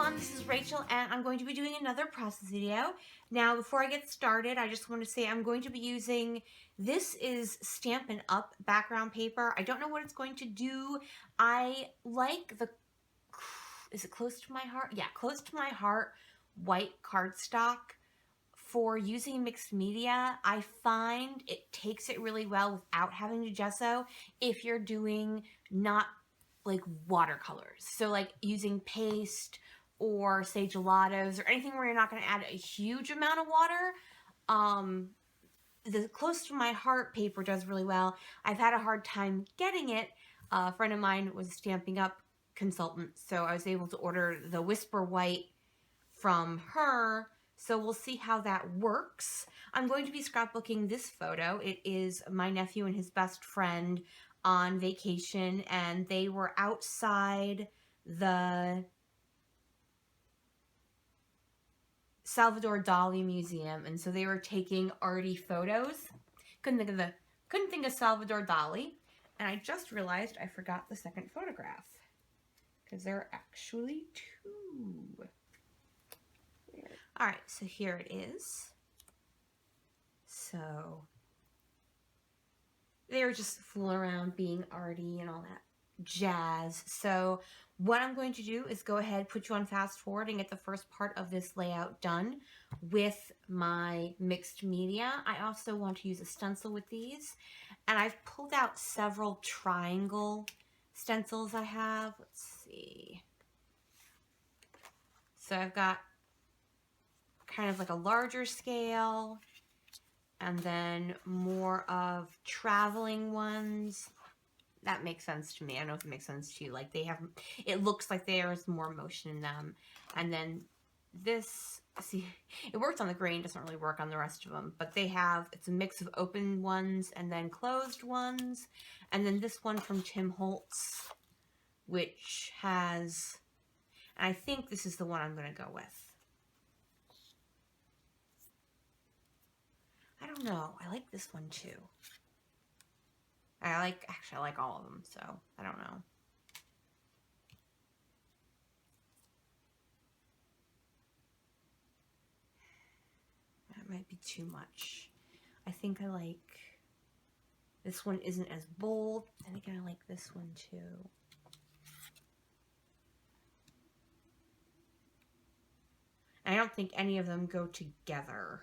everyone, this is Rachel and I'm going to be doing another process video. Now before I get started, I just want to say I'm going to be using, this is Stampin' Up! Background paper. I don't know what it's going to do. I like the, is it Close to My Heart? Yeah, Close to My Heart white cardstock. For using mixed media, I find it takes it really well without having to gesso if you're doing not like watercolors. So like using paste or say gelatos or anything where you're not going to add a huge amount of water. The Close to My Heart paper does really well. I've had a hard time getting it. A friend of mine was a Stampin' Up! Consultant, so I was able to order the Whisper White from her. So we'll see how that works. I'm going to be scrapbooking this photo. It is my nephew and his best friend on vacation, and they were outside the Salvador Dali Museum, and so they were taking arty photos. Couldn't think of Salvador Dali, and I just realized I forgot the second photograph because there are actually two. All right, so here it is. So they were just fooling around being arty and all that jazz. So what I'm going to do is go ahead, put you on fast forward and get the first part of this layout done with my mixed media. I also want to use a stencil with these, and I've pulled out several triangle stencils I have. Let's see. So I've got kind of like a larger scale, and then more of traveling ones. That makes sense to me. I don't know if it makes sense to you. Like they have, it looks like there's more motion in them. And then this, see, it works on the grain, doesn't really work on the rest of them. But they have, it's a mix of open ones and then closed ones. And then this one from Tim Holtz, which has, and I think this is the one I'm going to go with. I don't know. I like this one too. Actually, I like all of them, so I don't know. That might be too much. I think I like, this one isn't as bold. Then again, I like this one too. I don't think any of them go together.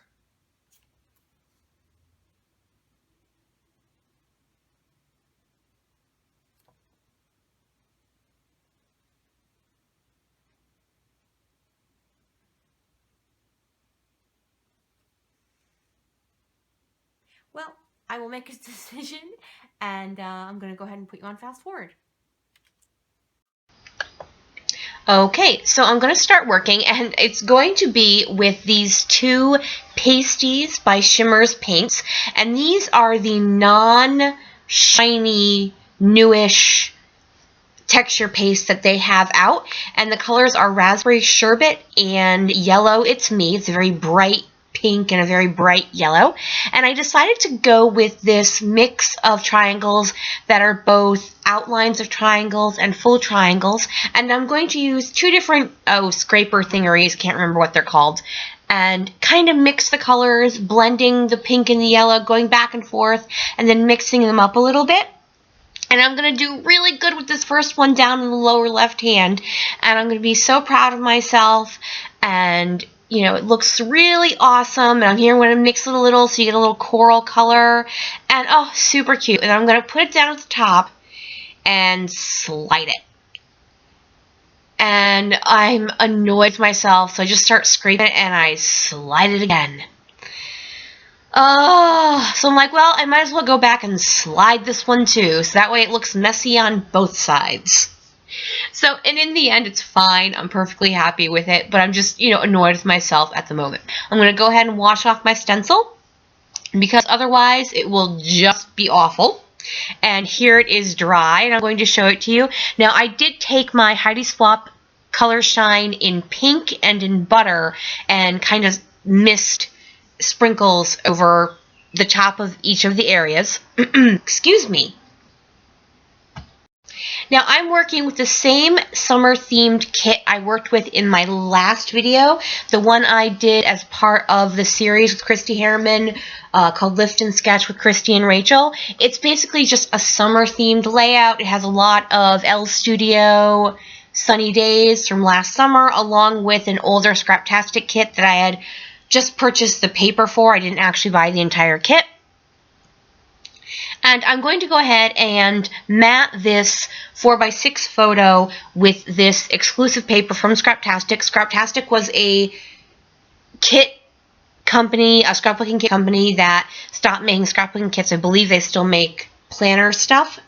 Well, I will make a decision, and I'm going to go ahead and put you on fast forward. Okay, so I'm going to start working, and it's going to be with these two pasties by Shimmers Paints, and these are the non-shiny, newish texture paste that they have out, and the colors are Raspberry Sherbet and Yellow It's Me. It's a very bright pink and a very bright yellow, and I decided to go with this mix of triangles that are both outlines of triangles and full triangles, and I'm going to use two different scraper thingeries, can't remember what they're called, and kind of mix the colors, blending the pink and the yellow, going back and forth, and then mixing them up a little bit. And I'm going to do really good with this first one down in the lower left hand, and I'm going to be so proud of myself, and you know, it looks really awesome, and I'm here going to mix it a little so you get a little coral color, and oh, super cute. And I'm going to put it down at the top and slide it. And I'm annoyed with myself, so I just start scraping it and I slide it again. Oh, so I'm like, well, I might as well go back and slide this one too, so that way it looks messy on both sides. So, and in the end, it's fine. I'm perfectly happy with it, but I'm just, you know, annoyed with myself at the moment. I'm going to go ahead and wash off my stencil, because otherwise it will just be awful. And here it is dry, and I'm going to show it to you. Now, I did take my Heidi Swap Color Shine in pink and in butter and kind of mist sprinkles over the top of each of the areas. Excuse me. Now I'm working with the same summer themed kit I worked with in my last video, the one I did as part of the series with Christy Harriman called Lift and Sketch with Christy and Rachel. It's basically just a summer themed layout. It has a lot of Elle Studio Sunny Days from last summer, along with an older Scraptastic kit that I had just purchased the paper for. I didn't actually buy the entire kit. And I'm going to go ahead and mat this 4x6 photo with this exclusive paper from Scraptastic. Scraptastic was a kit company, a scrapbooking kit company that stopped making scrapbooking kits. I believe they still make planner stuff.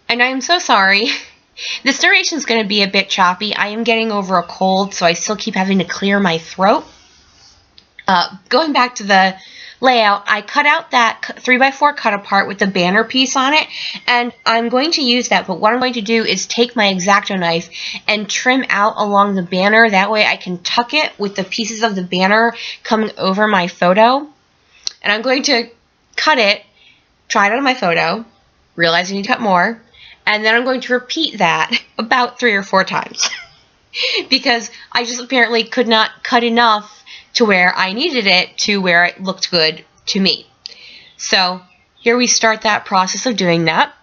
And I'm so sorry. This narration is going to be a bit choppy. I am getting over a cold, so I still keep having to clear my throat. Going back to the layout, I cut out that 3x4 cut apart with the banner piece on it, and I'm going to use that, but what I'm going to do is take my X-Acto knife and trim out along the banner. That way I can tuck it with the pieces of the banner coming over my photo. And I'm going to cut it, try it on my photo, realize I need to cut more, and then I'm going to repeat that about 3 or 4 times because I just apparently could not cut enough to where I needed it to where it looked good to me. So here we start that process of doing that.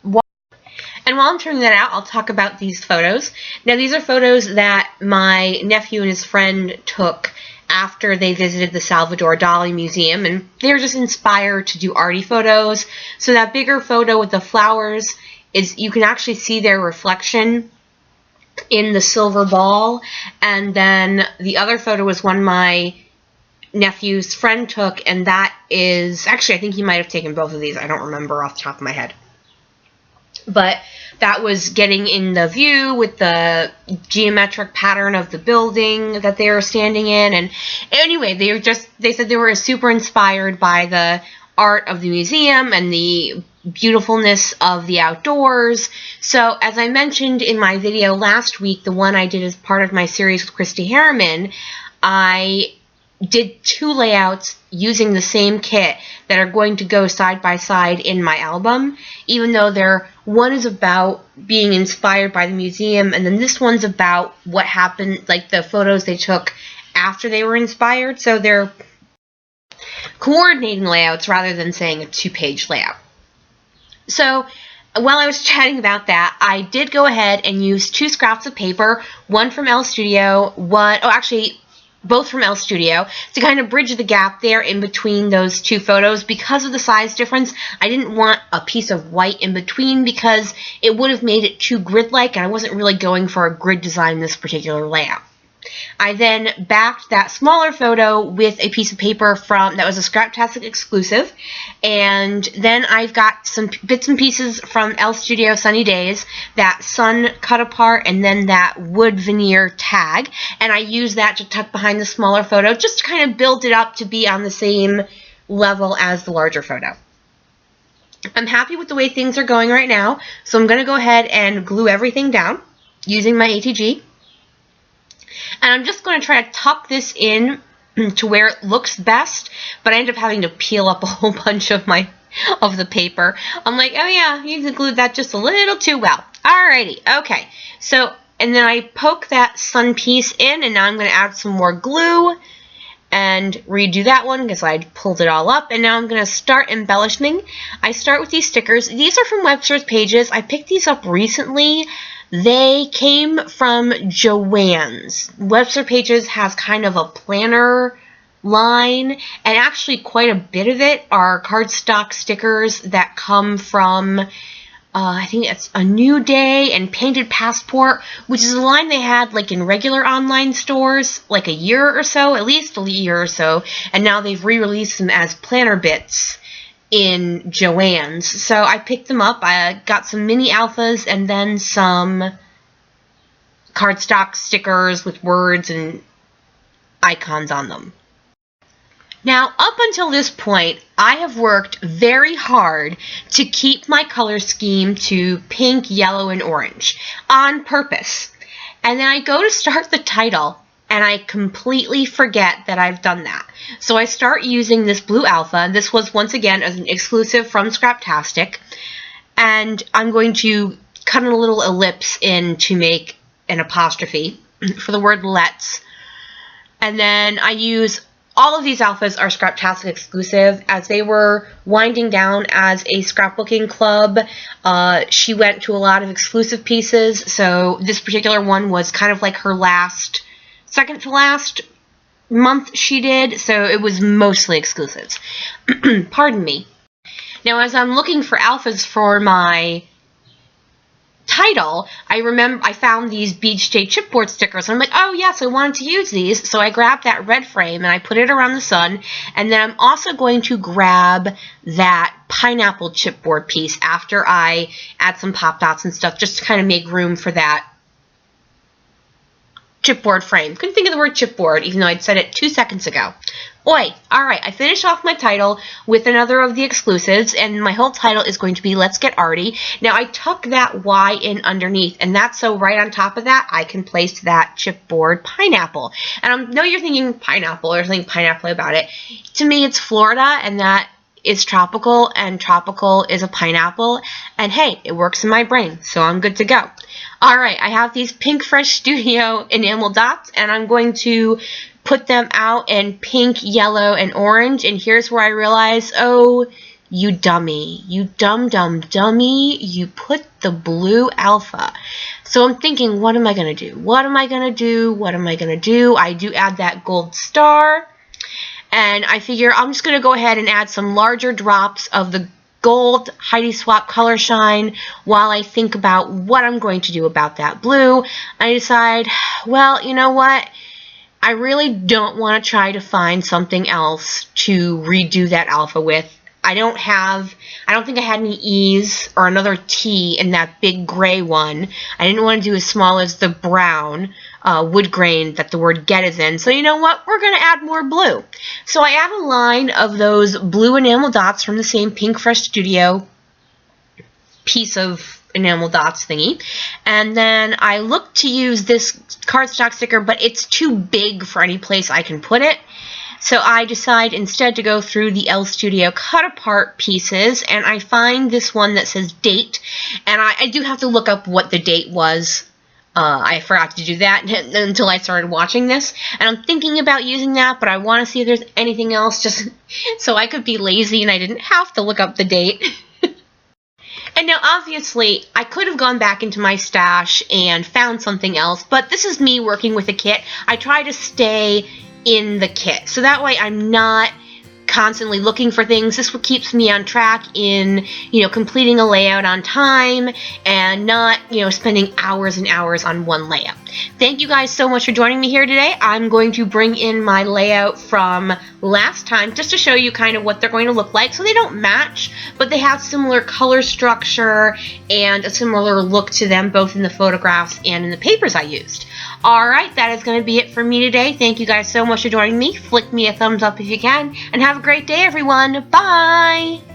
And while I'm turning that out, I'll talk about these photos. Now these are photos that my nephew and his friend took after they visited the Salvador Dali Museum, and they were just inspired to do arty photos. So that bigger photo with the flowers is, you can actually see their reflection in the silver ball, and then the other photo was one my nephew's friend took, and that is, actually I think he might have taken both of these, I don't remember off the top of my head, but that was getting in the view with the geometric pattern of the building that they were standing in. And anyway, they said they were super inspired by the art of the museum and the beautifulness of the outdoors. So as I mentioned in my video last week, the one I did as part of my series with Christy Harriman, I did 2 layouts using the same kit that are going to go side by side in my album, even though one is about being inspired by the museum, and then this one's about what happened, like the photos they took after they were inspired. So they're coordinating layouts rather than saying a 2-page layout. So while I was chatting about that, I did go ahead and use 2 scraps of paper, one from Elle Studio, both from Elle Studio, to kind of bridge the gap there in between those 2 photos. Because of the size difference, I didn't want a piece of white in between because it would have made it too grid-like, and I wasn't really going for a grid design in this particular layout. I then backed that smaller photo with a piece of paper that was a Scraptastic exclusive, and then I've got some bits and pieces from Elle Studio Sunny Days, that sun cut apart, and then that wood veneer tag, and I used that to tuck behind the smaller photo just to kind of build it up to be on the same level as the larger photo. I'm happy with the way things are going right now, so I'm going to go ahead and glue everything down using my ATG. And I'm just going to try to tuck this in to where it looks best, but I end up having to peel up a whole bunch of the paper. I'm like, oh yeah, you glued that just a little too well. Alrighty, okay. So, and then I poke that sun piece in, and now I'm going to add some more glue and redo that one because I pulled it all up, and now I'm going to start embellishing. I start with these stickers. These are from Webster's Pages. I picked these up recently. They came from Joann's. Webster Pages has kind of a planner line, and actually quite a bit of it are cardstock stickers that come from, I think it's A New Day and Painted Passport, which is a line they had like in regular online stores like a year or so, at least a year or so, and now they've re-released them as planner bits in Joann's. So I picked them up. I got some mini alphas and then some cardstock stickers with words and icons on them. Now, up until this point, I have worked very hard to keep my color scheme to pink, yellow, and orange on purpose. And then I go to start the title, and I completely forget that I've done that. So I start using this blue alpha. This was, once again, an exclusive from Scraptastic. and I'm going to cut a little ellipse in to make an apostrophe for the word let's. And then I use, all of these alphas are Scraptastic exclusive. As they were winding down as a scrapbooking club, she went to a lot of exclusive pieces, so this particular one was kind of like her last, second to last month she did, so it was mostly exclusives. Pardon me. Now, as I'm looking for alphas for my title, I found these Beach Day chipboard stickers, and I'm like, oh yes, I wanted to use these, so I grabbed that red frame and I put it around the sun, and then I'm also going to grab that pineapple chipboard piece after I add some pop dots and stuff, just to kind of make room for that chipboard frame. Couldn't think of the word chipboard, even though I'd said it 2 seconds ago. Oi! Alright, I finished off my title with another of the exclusives, and my whole title is going to be Let's Get Arty. Now, I tuck that Y in underneath, and that's so right on top of that, I can place that chipboard pineapple. And I know you're thinking pineapple, or thinking pineapple about it. To me, it's Florida, and that is tropical, and tropical is a pineapple, and hey, it works in my brain, so I'm good to go. Alright, I have these Pink Fresh Studio enamel dots, and I'm going to put them out in pink, yellow, and orange, and here's where I realize, oh, you dummy, you dummy, you put the blue alpha. So I'm thinking, what am I going to do? What am I going to do? What am I going to do? I do add that gold star, and I figure I'm just going to go ahead and add some larger drops of the gold Heidi Swap Color Shine while I think about what I'm going to do about that blue. I decide, well, you know what? I really don't want to try to find something else to redo that alpha with. I don't think I had any E's or another T in that big gray one. I didn't want to do as small as the brown wood grain that the word get is in. So you know what? We're going to add more blue. So I add a line of those blue enamel dots from the same Pink Fresh Studio piece of enamel dots thingy, and then I look to use this cardstock sticker, but it's too big for any place I can put it, so I decide instead to go through the L Studio cut apart pieces, and I find this one that says date, and I do have to look up what the date was. I forgot to do that until I started watching this, and I'm thinking about using that, but I want to see if there's anything else just so I could be lazy and I didn't have to look up the date. And now, obviously, I could have gone back into my stash and found something else, but this is me working with a kit. I try to stay in the kit, so that way I'm not constantly looking for things. This keeps me on track in, completing a layout on time and not, spending hours and hours on one layout. Thank you guys so much for joining me here today. I'm going to bring in my layout from last time just to show you kind of what they're going to look like. So they don't match, but they have similar color structure and a similar look to them, both in the photographs and in the papers I used. Alright, that is going to be it for me today. Thank you guys so much for joining me. Flick me a thumbs up if you can, and have a great day, everyone. Bye!